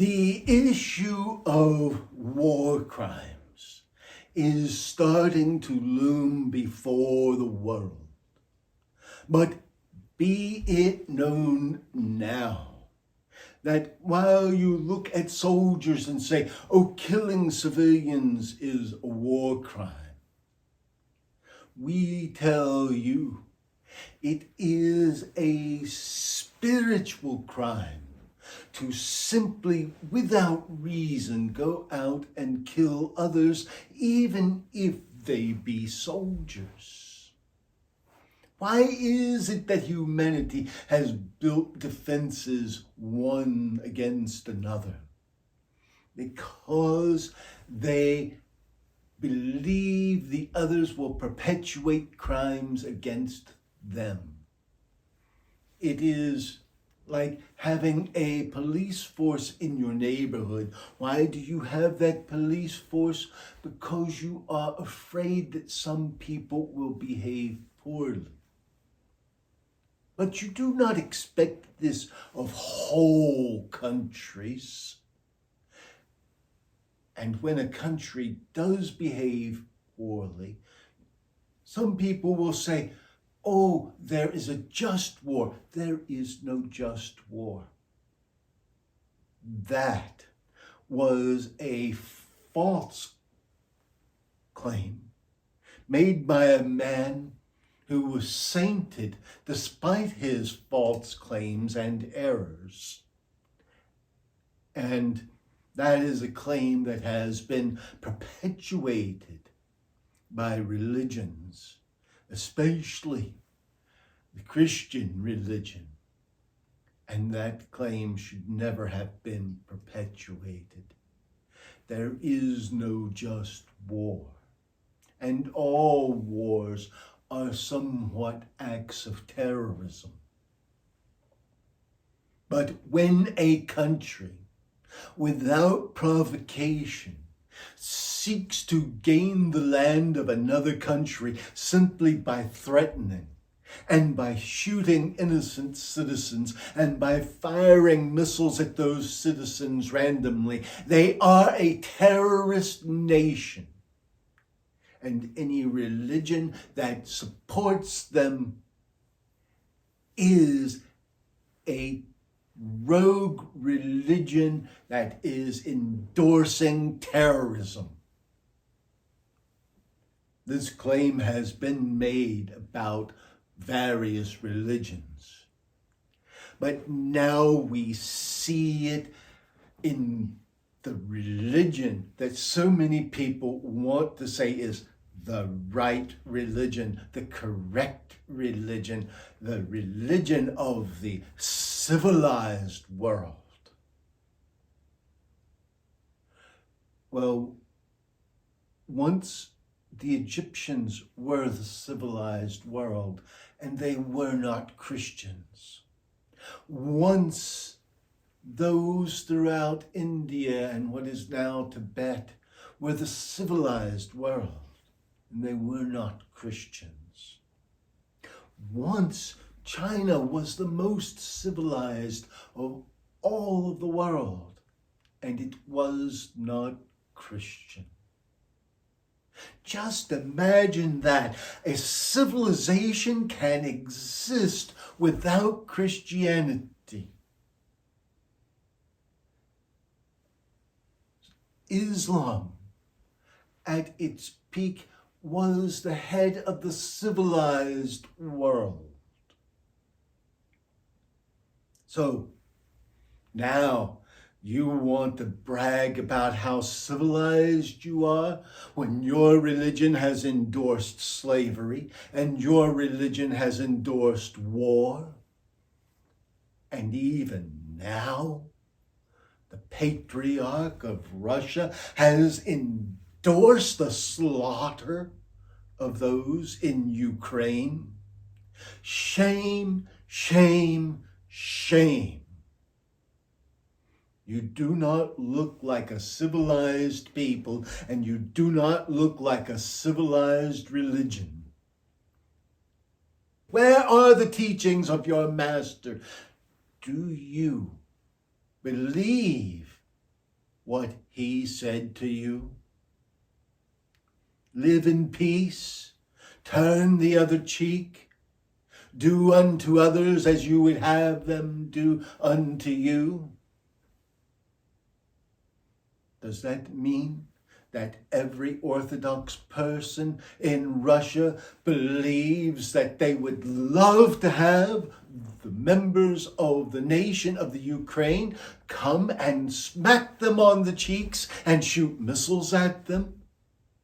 The issue of war crimes is starting to loom before the world. But be it known now that while you look at soldiers and say, oh, killing civilians is a war crime, we tell you it is a spiritual crime to simply, without reason, go out and kill others, even if they be soldiers. Why is it that humanity has built defenses one against another? Because they believe the others will perpetuate crimes against them. It is like having a police force in your neighborhood. Why do you have that police force? Because you are afraid that some people will behave poorly. But you do not expect this of whole countries. And when a country does behave poorly, some people will say, oh, there is a just war. There is no just war. That was a false claim made by a man who was sainted despite his false claims and errors. And that is a claim that has been perpetuated by religions, especially the Christian religion. And that claim should never have been perpetuated. There is no just war. And all wars are somewhat acts of terrorism. But when a country, without provocation, seeks to gain the land of another country simply by threatening and by shooting innocent citizens and by firing missiles at those citizens randomly, they are a terrorist nation. And any religion that supports them is a rogue religion that is endorsing terrorism. This claim has been made about various religions, but now we see it in the religion that so many people want to say is the right religion, the correct religion, the religion of the civilized world. Well, once the Egyptians were the civilized world, and they were not Christians. Once those throughout India and what is now Tibet were the civilized world, and they were not Christians. Once China was the most civilized of all of the world, and it was not Christian. Just imagine that. A civilization can exist without Christianity. Islam, at its peak, was the head of the civilized world. So now you want to brag about how civilized you are when your religion has endorsed slavery and your religion has endorsed war. And even now, the patriarch of Russia has endorsed the slaughter of those in Ukraine. Shame, shame, shame. You do not look like a civilized people, and you do not look like a civilized religion. Where are the teachings of your master? Do you believe what he said to you? Live in peace, turn the other cheek, do unto others as you would have them do unto you. Does that mean that every Orthodox person in Russia believes that they would love to have the members of the nation of the Ukraine come and smack them on the cheeks and shoot missiles at them?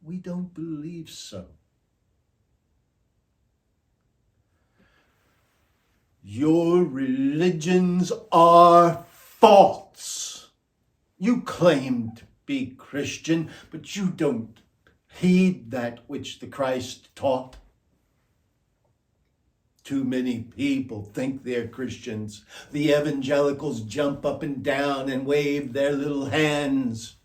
We don't believe so. Your religions are false. You claim to be Christian, but you don't heed that which the Christ taught. Too many people think they're Christians. The evangelicals jump up and down and wave their little hands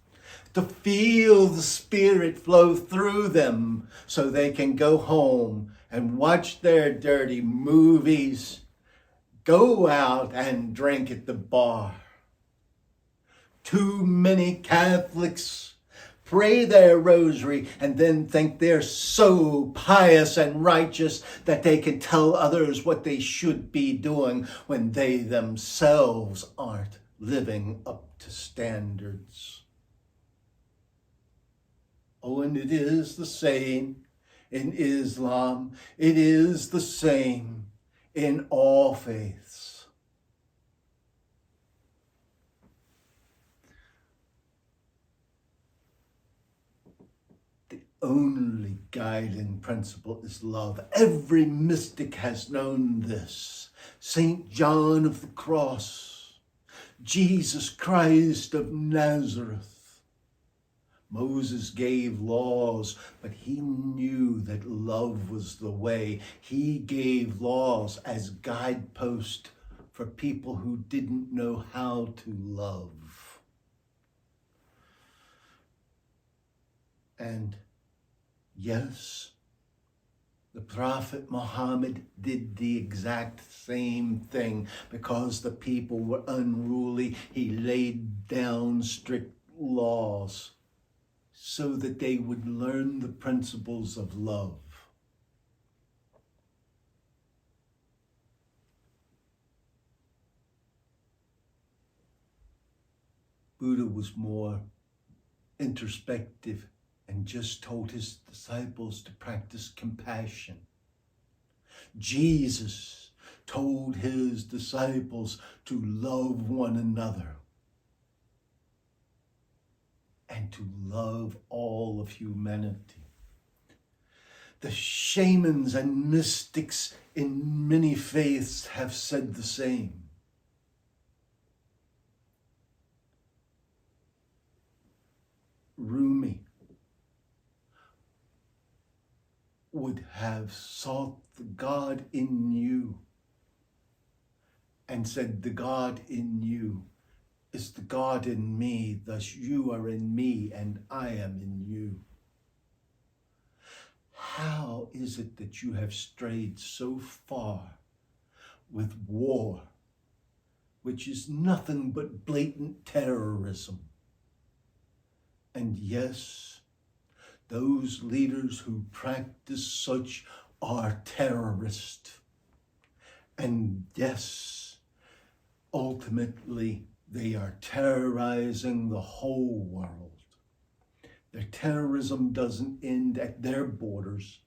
to feel the Spirit flow through them so they can go home and watch their dirty movies, go out and drink at the bar. Too many Catholics pray their rosary and then think they're so pious and righteous that they can tell others what they should be doing when they themselves aren't living up to standards. Oh, and it is the same in Islam. It is the same in all faiths. The only guiding principle is love. Every mystic has known this. St. John of the Cross, Jesus Christ of Nazareth. Moses gave laws, but he knew that love was the way. He gave laws as guideposts for people who didn't know how to love. And yes, the Prophet Muhammad did the exact same thing. Because the people were unruly, he laid down strict laws so that they would learn the principles of love. Buddha was more introspective and just told his disciples to practice compassion. Jesus told his disciples to love one another and to love all of humanity. The shamans and mystics in many faiths have said the same. Rumi would have sought the God in you and said, the God in you is the God in me, thus you are in me and I am in you. How is it that you have strayed so far with war, which is nothing but blatant terrorism? And yes, those leaders who practice such are terrorists. And yes, ultimately, they are terrorizing the whole world. Their terrorism doesn't end at their borders,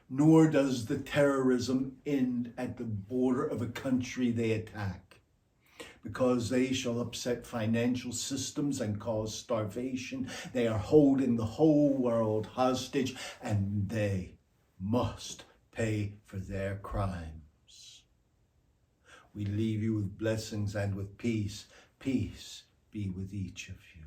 nor does the terrorism end at the border of a country they attack, because they shall upset financial systems and cause starvation. They are holding the whole world hostage, and they must pay for their crimes. We leave you with blessings and with peace. Peace be with each of you.